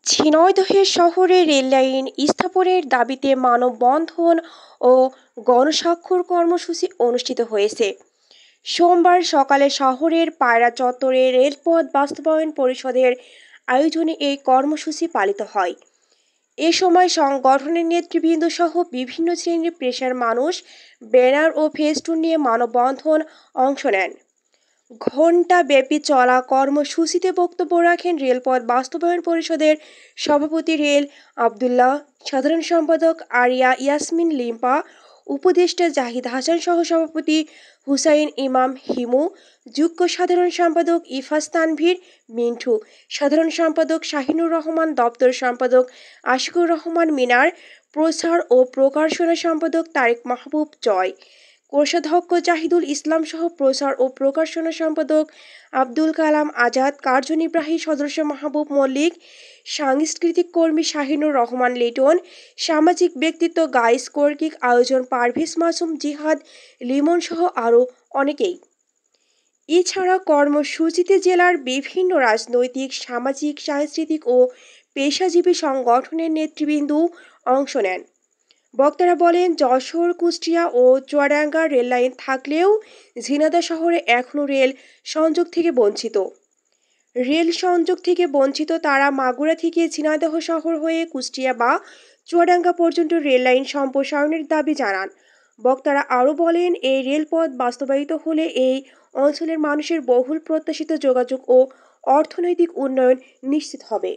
ঝিনাইদহ শহরে রেললাইন স্থাপনের দাবিতে মানববন্ধন ও গণস্বাক্ষর কর্মসূচি অনুষ্ঠিত হয়েছে। সোমবার সকালে শহরের পায়রা চত্বরে রেলপথ বাস্তবায়ন পরিষদের আয়োজনে এই কর্মসূচি পালিত হয়। এ সময় সংগঠনের নেতৃবৃন্দ সহ বিভিন্ন শ্রেণীর পেশার মানুষ ব্যানার ও ফেস্টুন নিয়ে মানববন্ধন অংশ নেন। ঘণ্টাব্যাপী চলা কর্মসূচিতে বক্তব্য রাখেন রেলপথ বাস্তবায়ন পরিষদের সভাপতি রেল আবদুল্লাহ, সাধারণ সম্পাদক আরিয়া ইয়াসমিন লিম্পা, উপদেষ্টা জাহিদ হাসান, সহ সভাপতি হুসাইন ইমাম হিমু, যুগ্ম সাধারণ সম্পাদক ইফাজ তানভীর মিন্টু, সাধারণ সম্পাদক শাহিনুর রহমান, দপ্তর সম্পাদক আশিকুর রহমান মিনার, প্রচার ও প্রকাশনা সম্পাদক তারেক মাহবুব জয়, কোষাধ্যক্ষ জাহিদুল ইসলাম সহ প্রচার ও প্রকাশনা সম্পাদক আব্দুল কালাম আজাদ, কার্যনির্বাহী সদস্য মাহবুব মল্লিক, সাংস্কৃতিক কর্মী শাহিনুর রহমান লিটন, সামাজিক ব্যক্তিত্ব গাইস কর্তৃক আয়োজন পারভেজ মাসুম, জিহাদ লিমন সহ আরও অনেকেই। এছাড়া কর্মসূচিতে জেলার বিভিন্ন রাজনৈতিক, সামাজিক, সাংস্কৃতিক ও পেশাজীবী সংগঠনের নেতৃবৃন্দ অংশ নেন। বক্তারা বলেন, যশোর, কুষ্টিয়া ও চুয়াডাঙ্গা রেললাইন থাকলেও ঝিনাইদহ শহরে এখনও রেল সংযোগ থেকে বঞ্চিত তারা মাগুরা থেকে ঝিনাইদহ শহর হয়ে কুষ্টিয়া বা চুয়াডাঙ্গা পর্যন্ত রেললাইন সম্প্রসারণের দাবি জানান। বক্তারা আরও বলেন, এই রেলপথ বাস্তবায়িত হলে এই অঞ্চলের মানুষের বহুল প্রত্যাশিত যোগাযোগ ও অর্থনৈতিক উন্নয়ন নিশ্চিত হবে।